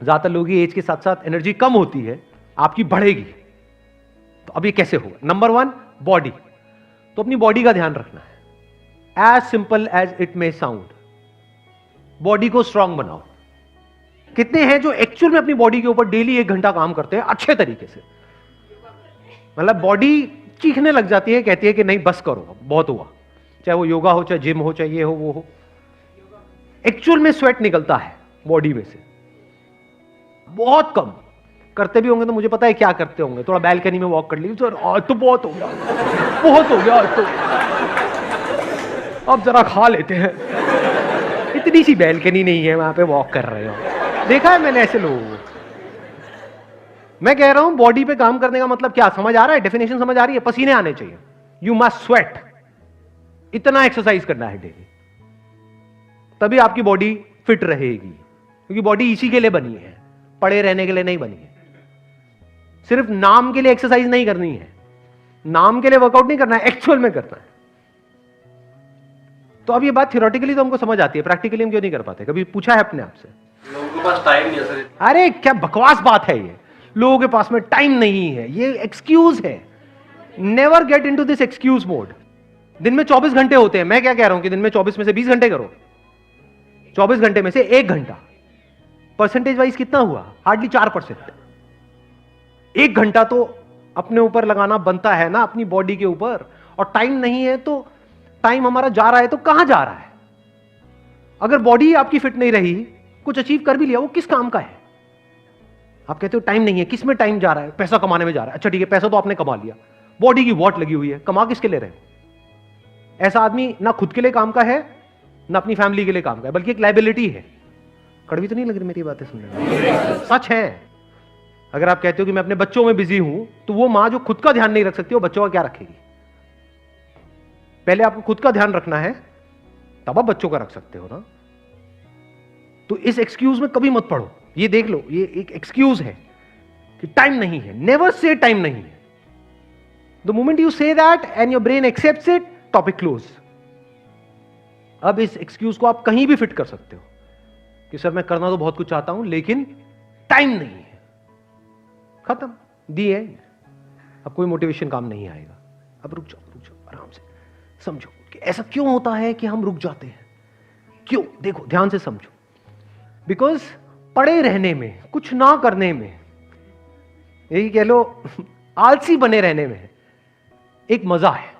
ज्यादातर लोगों की एज के साथ साथ एनर्जी कम होती है, आपकी बढ़ेगी। तो अब ये कैसे होगा? Number 1, body. तो अपनी बॉडी का ध्यान रखना है, as simple as it may sound. Body को स्ट्रांग बनाओ। कितने हैं जो एक्चुअल में अपनी बॉडी के ऊपर डेली 1 घंटा काम करते हैं अच्छे तरीके से? मतलब बॉडी चीखने लग जाती है, कहती है कि नहीं बस करो, बहुत हुआ। चाहे वो योगा हो, चाहे जिम हो, चाहे ये हो वो हो, एक्चुअल में स्वेट निकलता है बॉडी में से। बहुत कम करते भी होंगे तो मुझे पता है क्या करते होंगे, थोड़ा बैल्कनी में वॉक कर ली, सर आज तो बहुत हो गया, बहुत हो गया आज तो, अब जरा खा लेते हैं। इतनी सी बैल्कनी नहीं है, वहां पे वॉक कर रहे हो। देखा है मैंने ऐसे लोगों को। मैं कह रहा हूं बॉडी पे काम करने का मतलब क्या, समझ आ रहा है? डेफिनेशन समझ आ रही है? पसीने आने चाहिए, यू मस्ट स्वेट। इतना एक्सरसाइज करना है डेली, तभी आपकी बॉडी फिट रहेगी। क्योंकि बॉडी इसी के लिए बनी है, पड़े रहने के लिए नहीं बनी है। सिर्फ नाम के लिए एक्सरसाइज नहीं करनी है, नाम के लिए वर्कआउट नहीं करना है, एक्चुअल में करना है। तो अब ये बात थियोरेटिकली तो हमको समझ आती है, प्रैक्टिकली हम क्यों नहीं कर पाते? कभी पूछा है अपने आप से? लोगों के पास टाइम नहीं है सर। अरे क्या बकवास बात है ये, लोगों के पास में टाइम नहीं है, ये एक्सक्यूज है। Never get into this excuse mode. दिन में 24 घंटे होते हैं, मैं क्या कह रहा हूं कि दिन में 24 में से 20 घंटे करो, 24 घंटे में से 1 घंटा। परसेंटेज वाइज कितना हुआ? हार्डली 4%। 1 घंटा तो अपने ऊपर लगाना बनता है ना, अपनी बॉडी के ऊपर। और टाइम नहीं है तो टाइम हमारा जा रहा है तो कहां जा रहा है? अगर बॉडी आपकी फिट नहीं रही, कुछ अचीव कर भी लिया, वो किस काम का है? आप कहते हो टाइम नहीं है, किस में टाइम जा रहा है? पैसा कमाने में जा रहा है। अच्छा ठीक है, पैसा तो आपने कमा लिया, बॉडी की वॉट लगी हुई है, कमा किसके लिए रहे? ऐसा आदमी ना खुद के लिए काम का है, ना अपनी फैमिली के लिए काम का है, बल्कि एक लाइबिलिटी है। कड़वी तो नहीं लग रही मेरी बातें सुनने में? सच है। अगर आप कहते हो कि मैं अपने बच्चों में बिजी हूं, तो वो मां जो खुद का ध्यान नहीं रख सकती, वो बच्चों का क्या रखेगी? पहले आपको खुद का ध्यान रखना है, तब आप बच्चों का रख सकते हो ना। तो इस एक्सक्यूज में कभी मत पड़ो। ये देख लो, ये एक एक्सक्यूज है कि टाइम नहीं है। नेवर से टाइम नहीं है। The moment you say that and your brain accepts it, topic close. अब इस एक्सक्यूज को आप कहीं भी फिट कर सकते हो कि सर मैं करना तो बहुत कुछ चाहता हूं लेकिन टाइम नहीं है। खत्म, दी एंड। अब कोई मोटिवेशन काम नहीं आएगा। अब रुक जाओ, आराम से समझो कि ऐसा क्यों होता है कि हम रुक जाते हैं। क्यों? देखो ध्यान से समझो। बिकॉज पड़े रहने में, कुछ ना करने में, यही कह लो आलसी बने रहने में एक मजा है।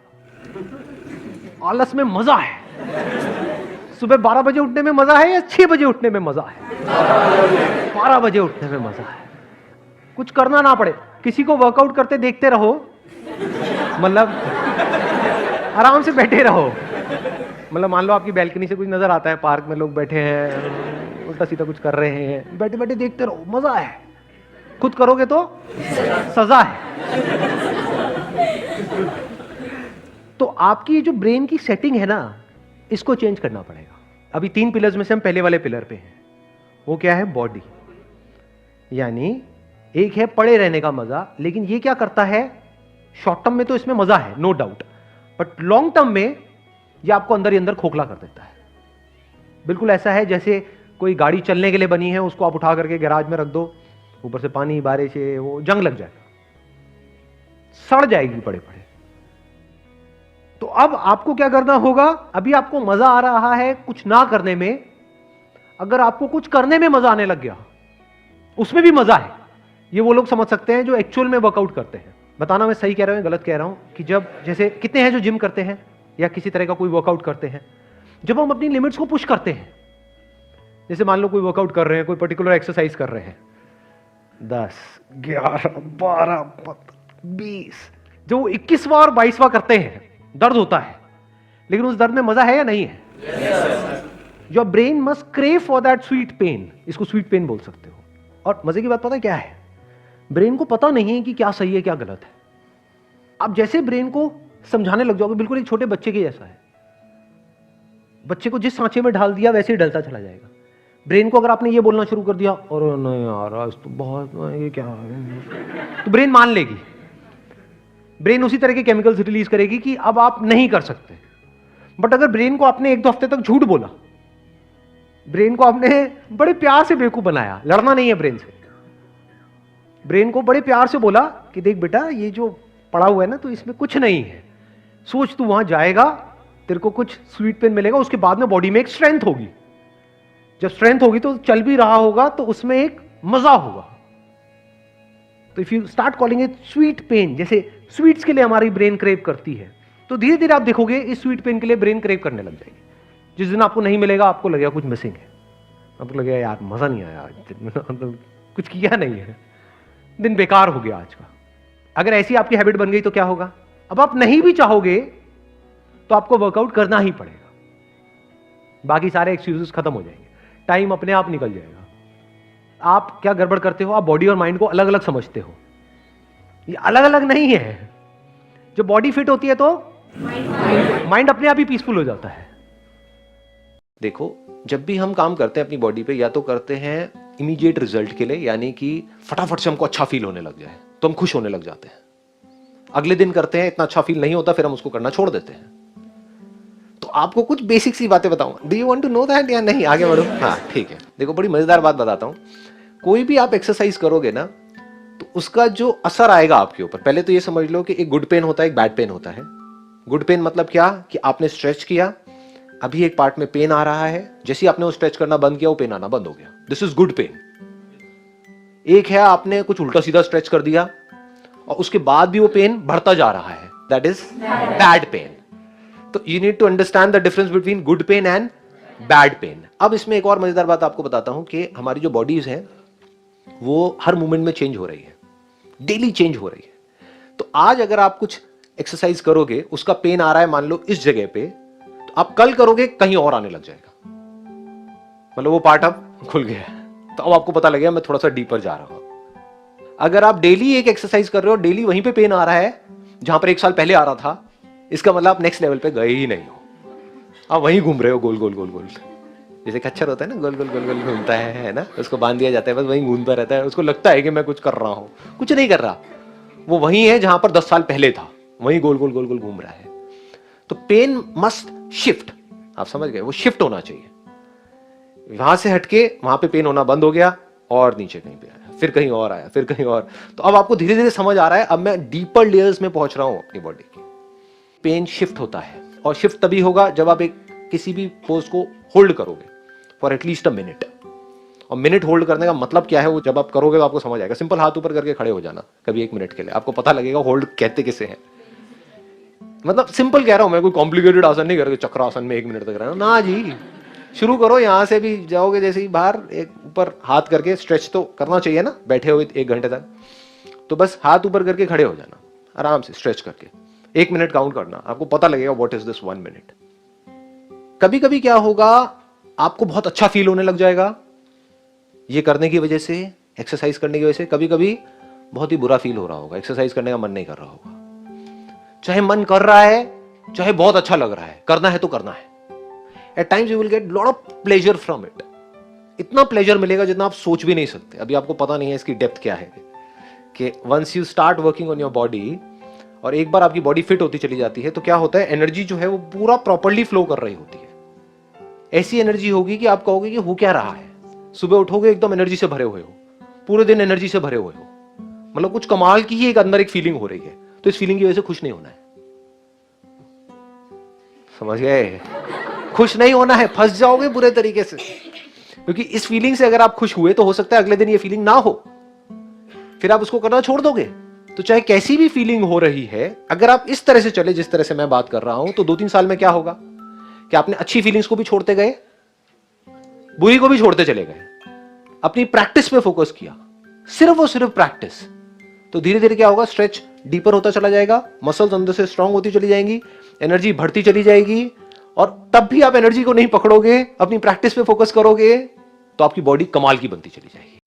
आलस में मजा है। सुबह 12 बजे उठने में मजा है या 6 बजे उठने में मजा है? 12 बजे उठने में मजा है। कुछ करना ना पड़े, किसी को वर्कआउट करते देखते रहो, मतलब आराम से बैठे रहो। मतलब मान लो आपकी बैल्कनी से कुछ नजर आता है, पार्क में लोग बैठे हैं, उल्टा सीधा कुछ कर रहे हैं, बैठे बैठे देखते रहो, मजा है। खुद करोगे तो सजा है। तो आपकी जो ब्रेन की सेटिंग है ना, इसको चेंज करना पड़ेगा। अभी 3 पिलर्स में से हम पहले वाले पिलर पे हैं। वो क्या है? बॉडी। यानी एक है पड़े रहने का मजा, लेकिन ये क्या करता है? शॉर्ट टर्म में तो इसमें मजा है, no doubt, but long term में ये आपको अंदर ही अंदर खोखला कर देता है। बिल्कुल ऐसा है जैसे कोई गाड़ी चलने के लिए बनी है, उसको आप उठा करके गैराज में रख दो, ऊपर से पानी बारिश है, वो जंग लग जाएगा, सड़ जाएगी पड़े पड़े। तो अब आपको क्या करना होगा? अभी आपको मजा आ रहा है कुछ ना करने में, अगर आपको कुछ करने में मजा आने लग गया, उसमें भी मजा है। ये वो लोग समझ सकते हैं जो एक्चुअल में वर्कआउट करते हैं। बताना मैं सही कह रहा हूं गलत कह रहा हूं कि जब जैसे कितने हैं जो जिम करते हैं या किसी तरह का कोई वर्कआउट करते हैं, जब हम अपनी लिमिट्स को पुश करते हैं, जैसे मान लो कोई वर्कआउट कर रहे हैं, कोई पर्टिकुलर एक्सरसाइज कर रहे हैं, 10, 11, 12, 20, जो 21वां और 22वां करते हैं, दर्द होता है, लेकिन उस दर्द में मजा है या नहीं है? Your brain must crave for that sweet pain. इसको स्वीट पेन बोल सकते हो। और मजे की बात पता है क्या है? ब्रेन को पता नहीं है कि क्या सही है क्या गलत है। आप जैसे ब्रेन को समझाने लग जाओगे, बिल्कुल एक छोटे बच्चे के जैसा है। बच्चे को जिस सांचे में ढाल दिया वैसे ही डलता चला जाएगा। ब्रेन को अगर आपने ये बोलना शुरू कर दिया, और नहीं यार आज तो बहुत, ये क्या है, तो ब्रेन मान लेगी। ब्रेन उसी तरह के केमिकल्स रिलीज करेगी कि अब आप नहीं कर सकते। बट अगर ब्रेन को आपने 1-2 हफ्ते तक झूठ बोला ब्रेन को आपने बड़े प्यार से बेवकूफ बनाया, लड़ना नहीं है ब्रेन से। ब्रेन को बड़े प्यार से बोला कि देख बेटा ये जो पड़ा हुआ है ना, तो इसमें कुछ नहीं है, सोच तू वहां जाएगा, तेरे को कुछ स्वीट पेन मिलेगा, उसके बाद में बॉडी में एक स्ट्रेंथ होगी, जब स्ट्रेंथ होगी तो चल भी रहा होगा तो उसमें एक मजा होगा। तो if you start calling it sweet pain, जैसे स्वीट्स के लिए हमारी ब्रेन क्रेव करती है, तो धीरे धीरे आप देखोगे इस स्वीट पेन के लिए ब्रेन क्रेव करने लग जाएगी। जिस दिन आपको नहीं मिलेगा आपको लगेगा कुछ मिसिंग है, आपको लगेगा यार मजा नहीं आया आज, कुछ किया नहीं है, दिन बेकार हो गया आज का। अगर ऐसी आपकी हैबिट बन गई तो क्या होगा, अब आप नहीं भी चाहोगे तो आपको वर्कआउट करना ही पड़ेगा, बाकी सारे एक्सक्यूजेस खत्म हो जाएंगे, टाइम अपने आप निकल जाएगा। आप क्या गड़बड़ करते हो, आप बॉडी और माइंड को अलग अलग समझते हो, ये अलग अलग नहीं है। जब बॉडी फिट होती है तो माइंड अपने आप ही पीसफुल हो जाता है। देखो, जब भी हम काम करते हैं अपनी बॉडी पे, या तो करते हैं इमीडिएट रिजल्ट के लिए, यानी कि फटाफट से हमको अच्छा फील होने लग जाए तो हम खुश होने लग जाते हैं। अगले दिन करते हैं, इतना अच्छा फील नहीं होता, फिर हम उसको करना छोड़ देते हैं। तो आपको कुछ बेसिक सी बातें बताऊंगा, do you want to know that या नहीं? आगे बढ़ो। हाँ ठीक है, देखो बड़ी मजेदार बात बताता हूं। कोई भी आप एक्सरसाइज करोगे ना, तो उसका जो असर आएगा आपके ऊपर, पहले तो ये समझ लो कि एक गुड पेन होता है, एक बैड पेन होता है। गुड पेन मतलब क्या, कि आपने स्ट्रेच किया, अभी एक पार्ट में पेन आ रहा है, जैसे ही आपने वो स्ट्रेच करना बंद किया वो पेन आना बंद हो गया, दिस इज गुड पेन। एक है आपने कुछ उल्टा सीधा स्ट्रेच कर दिया और उसके बाद भी वो पेन बढ़ता जा रहा है, दैट इज बैड पेन। तो you need to understand the difference between good pain and bad pain. अब इसमें एक और मजेदार बात आपको बताता हूं कि हमारी जो बॉडीज है वो हर मोमेंट में चेंज हो रही है, डेली चेंज हो रही है। तो आज अगर आप कुछ एक्सरसाइज करोगे, उसका पेन आ रहा है मान लो इस जगह पे, तो आप कल करोगे कहीं और आने लग जाएगा, मतलब वो पार्ट अब खुल गया है, तो अब आपको पता लगेगा मैं थोड़ा सा डीपर जा रहा हूं। अगर आप डेली एक एक्सरसाइज कर रहे हो, डेली वहीं पे पेन आ रहा है जहां पर 1 साल पहले आ रहा था, इसका मतलब आप नेक्स्ट लेवल पे गए ही नहीं हो, आप वहीं घूम रहे हो गोल गोल गोल गोल। जैसे खच्चर होता है ना, गोल गोल गोल गोल घूमता है ना, उसको बांध दिया जाता है, बस वहीं घूमता रहता है, उसको लगता है कि मैं कुछ कर रहा हूं, कुछ नहीं कर रहा, वो वहीं है जहां पर 10 साल पहले था, वहीं गोल गोल गोल गोल घूम रहा है। तो पेन मस्ट शिफ्ट, आप समझ गए, वो शिफ्ट होना चाहिए। वहां से हटके वहां पे पेन होना बंद हो गया और नीचे कहीं पे आया, फिर कहीं और आया, फिर कहीं और। तो अब आपको धीरे धीरे समझ आ रहा है, अब मैं डीपर लेयर्स में पहुंच रहा हूं अपनी बॉडी की। पेन शिफ्ट होता है, और शिफ्ट तभी होगा जब आप एक किसी भी पोज को होल्ड करोगे फॉर एटलीस्ट अ मिनट। और मिनट होल्ड करने का मतलब क्या है, वो जब आप करोगे तो आपको समझ आएगा। सिंपल हाथ ऊपर करके खड़े हो जाना कभी 1 मिनट के लिए, आपको पता लगेगा होल्ड कहते किसे हैं। मतलब सिंपल कह रहा हूं मैं, कोई कॉम्प्लिकेटेड आसन नहीं करके चक्रासन में 1 मिनट तक रहना ना जी। शुरू करो, यहां से भी जाओगे जैसे ही बाहर, एक ऊपर हाथ करके स्ट्रेच तो करना चाहिए ना, बैठे हुए 1 घंटे तक, तो बस हाथ ऊपर करके खड़े हो जाना आराम से, स्ट्रेच करके 1 मिनट काउंट करना, आपको पता लगेगा व्हाट इज दिस 1 मिनट। कभी कभी क्या होगा, आपको बहुत अच्छा फील होने लग जाएगा ये करने की वजह से, एक्सरसाइज करने की वजह से। कभी कभी बहुत ही बुरा फील हो रहा होगा, एक्सरसाइज करने का मन नहीं कर रहा होगा, चाहे मन कर रहा है, चाहे बहुत अच्छा लग रहा है, करना है तो करना है। At times you will get lot of pleasure from it, इतना प्लेजर मिलेगा जितना आप सोच भी नहीं सकते। अभी आपको पता नहीं है इसकी डेप्थ क्या है, कि once you start working on your body, और एक बार आपकी बॉडी फिट होती चली जाती है, तो क्या होता है, एनर्जी जो है वो पूरा प्रॉपर्ली फ्लो कर रही होती है। ऐसी एनर्जी होगी कि आप कहोगे कि हो क्या रहा है, सुबह उठोगे एकदम एनर्जी से भरे हुए हो, पूरे दिन एनर्जी से भरे हुए हो, मतलब कुछ कमाल की ही एक अंदर एक फीलिंग हो रही है। तो इस फीलिंग की वजह से खुश नहीं होना है, समझ गए? खुश नहीं होना है, फंस जाओगे बुरे तरीके से, क्योंकि इस फीलिंग से अगर आप खुश हुए तो हो सकता है अगले दिन ये फीलिंग ना हो, फिर आप उसको करना छोड़ दोगे। तो चाहे कैसी भी फीलिंग हो रही है, अगर आप इस तरह से चले जिस तरह से मैं बात कर रहा हूं, तो 2-3 साल में क्या होगा कि आपने अच्छी फीलिंग्स को भी छोड़ते गए, बुरी को भी छोड़ते चले गए, अपनी प्रैक्टिस पे फोकस किया, सिर्फ और सिर्फ प्रैक्टिस। तो धीरे धीरे क्या होगा, स्ट्रेच डीपर होता चला जाएगा, मसल्स अंदर से स्ट्रांग होती चली जाएंगी, एनर्जी बढ़ती चली जाएगी, और तब भी आप एनर्जी को नहीं पकड़ोगे, अपनी प्रैक्टिस पे फोकस करोगे, तो आपकी बॉडी कमाल की बनती चली जाएगी।